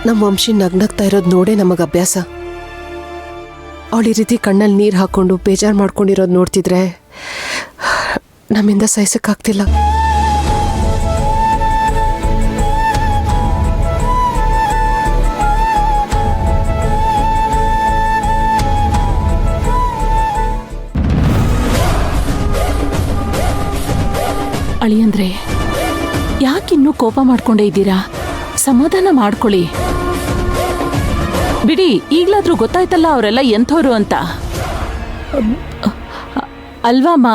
ನಮ್ಮ ವಂಶಿ ನಗ್ನಗ್ತಾ ಇರೋದು ನೋಡೇ ನಮಗೆ ಅಭ್ಯಾಸ. ಅವಳು ಈ ರೀತಿ ಕಣ್ಣಲ್ಲಿ ನೀರು ಹಾಕೊಂಡು ಬೇಜಾರು ಮಾಡ್ಕೊಂಡಿರೋದು ನೋಡ್ತಿದ್ರೆ ನಮ್ಮಿಂದ ಸಹಿಸಕ್ಕಾಗ್ತಿಲ್ಲ. ಅಳಿಯಂದ್ರೆ ಯಾಕಿನ್ನೂ ಕೋಪ ಮಾಡ್ಕೊಂಡೇ ಇದ್ದೀರಾ? ಸಮಾಧಾನ ಮಾಡ್ಕೊಳ್ಳಿ ಬಿಡಿ. ಈಗ್ಲಾದ್ರೂ ಗೊತ್ತಾಯ್ತಲ್ಲ ಅವರೆಲ್ಲ ಎಂಥವ್ರು ಅಂತ ಅಲ್ವಾಮ್ಮ?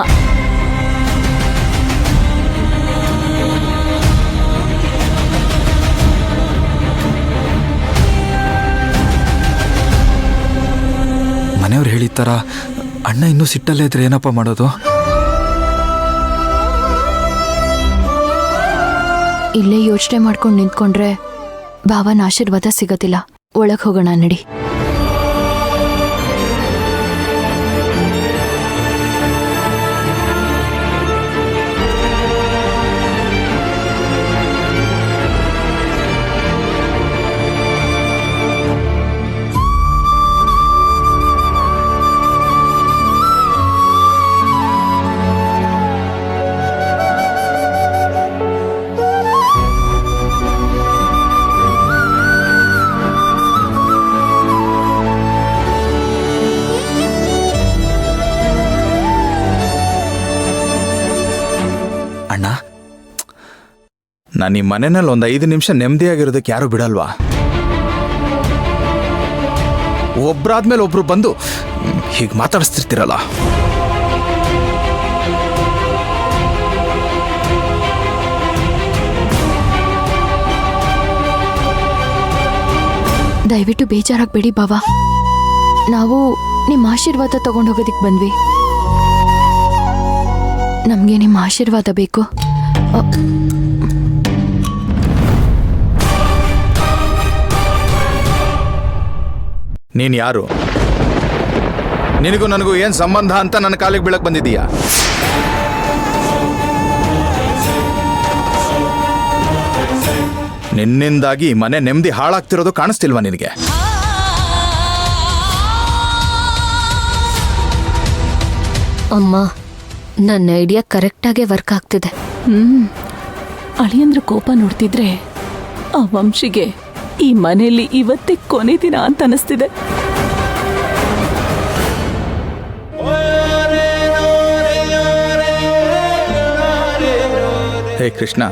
ಮನೆಯವ್ರು ಹೇಳಿತ್ತಾರ ಅಣ್ಣ ಇನ್ನೂ ಸಿಟ್ಟಲ್ಲೇ ಇದ್ರೆ ಏನಪ್ಪ ಮಾಡೋದು? ಇಲ್ಲೇ ಯೋಚನೆ ಮಾಡ್ಕೊಂಡು ನಿಂತ್ಕೊಂಡ್ರೆ ಭಾವನ ಆಶೀರ್ವಾದ ಸಿಗೋದಿಲ್ಲ. ಒಳಗೆ ಹೋಗೋಣ ನಡಿ. ಅಣ್ಣ, ನಾನು ಈ ಮನೆಯಲ್ಲಿ ಒಂದು 5 ನಿಮಿಷ ನೆಮ್ಮದಿಯಾಗಿರೋದಕ್ಕೆ ಯಾರು ಬಿಡಲ್ವಾ? ಒಬ್ರಾದ್ಮೇಲೆ ಒಬ್ರು ಬಂದು ಹೀಗೆ ಮಾತಾಡಿಸ್ತಿರ್ತೀರಲ್ಲ. ದಯವಿಟ್ಟು ಬೇಜಾರಾಗಬೇಡಿ ಬಾವಾ. ನಾವು ನಿಮ್ಮ ಆಶೀರ್ವಾದ ತಗೊಂಡೋಗೋದಿಕ್ ಬಂದ್ವಿ. ನಮ್ಗೆ ನಿಮ್ಮ ಆಶೀರ್ವಾದ ಬೇಕು. ನೀನು ಯಾರು? ನಿನಗೂ ನನಗೂ ಏನು ಸಂಬಂಧ ಅಂತ ನನ್ನ ಕಾಲಿಗೆ ಬೀಳಕ್ ಬಂದಿದ್ದೀಯಾ? ನಿನ್ನಿಂದಾಗಿ ಮನೆ ನೆಮ್ಮದಿ ಹಾಳಾಗ್ತಿರೋದು ಕಾಣಿಸ್ತಿಲ್ವಾ ನಿನಗೆ? ಅಮ್ಮ, ನನ್ನ ಐಡಿಯಾ ಕರೆಕ್ಟಾಗೆ ವರ್ಕ್ ಆಗ್ತಿದೆ. ಅಳಿಯಂದ್ರ ಕೋಪ ನೋಡ್ತಿದ್ರೆ ಆ ವಂಶಿಗೆ ಈ ಮನೆಯಲ್ಲಿ ಇವತ್ತೇ ಕೊನೆ ದಿನ ಅಂತ ಅನಿಸ್ತಿದೆ. ಹೇ ಕೃಷ್ಣ,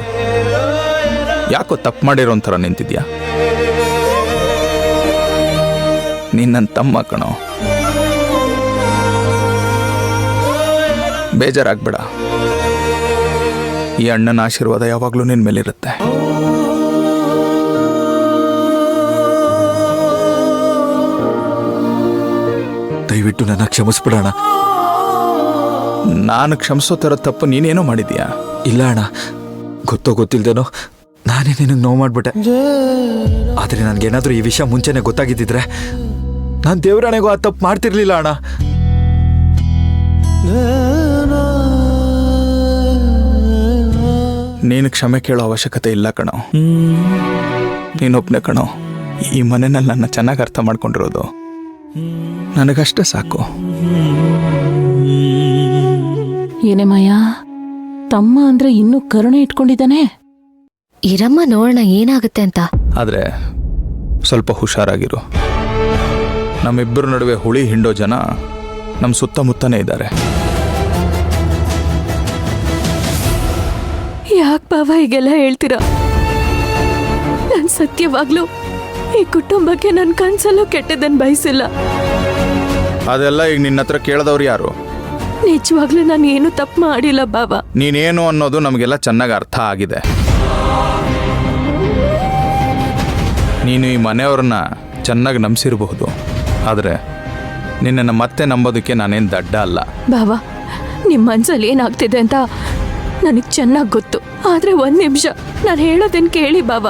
ಯಾಕೋ ತಪ್ಪು ಮಾಡಿರೋ ಒಂಥರ ನಿಂತಿದ್ಯಾ? ನೀನ್ ನನ್ನ ತಮ್ಮ ಕಣೋ, ಬೇಜಾರಾಗ್ಬೇಡ. ಈ ಅಣ್ಣನ ಆಶೀರ್ವಾದ ಯಾವಾಗಲೂ ನಿನ್ನ ಮೇಲಿರುತ್ತೆ. ದಯವಿಟ್ಟು ನನ್ನ ಕ್ಷಮಿಸ್ಬಿಡೋಣ. ನಾನು ಕ್ಷಮಿಸೋ ಥರ ತಪ್ಪು ನೀನೇನೋ ಮಾಡಿದ್ಯಾ? ಇಲ್ಲ ಅಣ್ಣ, ಗೊತ್ತೋ ಗೊತ್ತಿಲ್ದೇನೋ ನಾನೇ ನಿನಗೆ ನೋವು ಮಾಡ್ಬಿಟ್ಟೆ. ಆದರೆ ನನಗೇನಾದರೂ ಈ ವಿಷಯ ಮುಂಚೆನೆ ಗೊತ್ತಾಗಿದ್ದಿದ್ರೆ ನಾನು ದೇವರಾಣೆಗೂ ಆ ತಪ್ಪು ಮಾಡ್ತಿರ್ಲಿಲ್ಲ ಅಣ್ಣ. ನೀನು ಕ್ಷಮೆ ಕೇಳೋ ಅವಶ್ಯಕತೆ ಇಲ್ಲ ಕಣೋ. ನೀನೊಬ್ಬನೇ ಕಣೋ ಈ ಮನೆಯಲ್ಲಿ ನನ್ನ ಚೆನ್ನಾಗಿ ಅರ್ಥ ಮಾಡ್ಕೊಂಡಿರೋದು. ನನಗಷ್ಟೇ ಸಾಕು. ಏನೇ ಮಾಯಾ, ತಮ್ಮ ಅಂದ್ರೆ ಇನ್ನೂ ಕರುಣೆ ಇಟ್ಕೊಂಡಿದ್ದಾನೆ? ಇರಮ್ಮ, ನೋಡೋಣ ಏನಾಗುತ್ತೆ ಅಂತ. ಆದರೆ ಸ್ವಲ್ಪ ಹುಷಾರಾಗಿರು. ನಮ್ಮಿಬ್ಬರ ನಡುವೆ ಹುಳಿ ಹಿಂಡೋ ಜನ ನಮ್ಮ ಸುತ್ತಮುತ್ತನೇ ಇದ್ದಾರೆ. ಯಾಕೆ ಬಾವ ಹೀಗೆಲ್ಲ ಹೇಳ್ತೀರಾ? ನಾನು ಸತ್ಯವಾಗ್ಲೂ ಈ ಕುಟುಂಬಕ್ಕೆ ನನ್ನ ಕನ್ಸಲ್ಲೂ ಕೆಟ್ಟದನ್ನು ಬಯಸಿಲ್ಲ. ಅದೆಲ್ಲ ಈಗ ನಿನ್ನ ಹತ್ರ ಕೇಳಿದವ್ರು ಯಾರು? ನಿಜವಾಗ್ಲೂ ನಾನು ಏನು ತಪ್ಪು ಮಾಡಿಲ್ಲ ಬಾವ. ನೀನೇನು ಅನ್ನೋದು ನಮಗೆಲ್ಲ ಚೆನ್ನಾಗಿ ಅರ್ಥ ಆಗಿದೆ. ನೀನು ಈ ಮನೆಯವ್ರನ್ನ ಚೆನ್ನಾಗಿ ನಂಬಿಸಿರಬಹುದು, ಆದರೆ ನಿನ್ನನ್ನು ಮತ್ತೆ ನಂಬೋದಕ್ಕೆ ನಾನೇನು ದಡ್ಡ ಅಲ್ಲ. ಬಾವ, ನಿಮ್ಮ ಮನ್ಸಲ್ಲಿ ಏನಾಗ್ತಿದೆ ಅಂತ ನನಗೆ ಚೆನ್ನಾಗಿ ಗೊತ್ತು. ಆದರೆ 1 ನಿಮಿಷ ನಾನು ಹೇಳೋದನ್ನು ಕೇಳಿ ಬಾವ.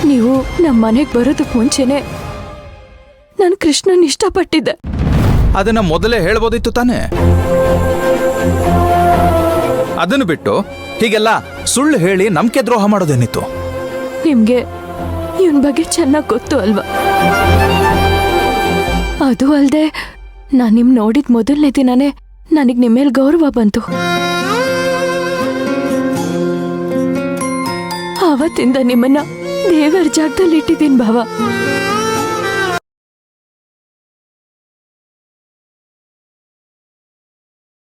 ನೀವು ನಮ್ಮ ಮನೆಗೆ ಬರೋದಕ್ಕೆ ಮುಂಚೆನೆ ನಾನು ಕೃಷ್ಣನ್ ಇಷ್ಟಪಟ್ಟಿದ್ದೆ. ಅದನ್ನ ಮೊದಲೇ ಹೇಳ್ಬೋದಿತ್ತು ತಾನೇ? ಅದನ್ನು ಬಿಟ್ಟು ಹೀಗೆಲ್ಲ ಸುಳ್ಳು ಹೇಳಿ ನಂಬಿಕೆ ದ್ರೋಹ ಮಾಡೋದೇನಿತ್ತು? ನಿಮ್ಗೆ ಇವನ್ ಬಗ್ಗೆ ಚೆನ್ನಾಗಿ ಗೊತ್ತು ಅಲ್ವಾ? ಅದು ಅಲ್ಲದೆ ನಾನು ನಿಮ್ ನೋಡಿದ ಮೊದಲನೇ ದಿನನೇ ನನಗೆ ನಿಮ್ಮ ಮೇಲೆ ಗೌರವ ಬಂತು. ಆವತ್ತಿಂದ ನಿಮ್ಮನ್ನ ದೇವರ ಜಾಗದಲ್ಲಿ ಇಟ್ಟಿದ್ದೀನಿ ಭಾವ.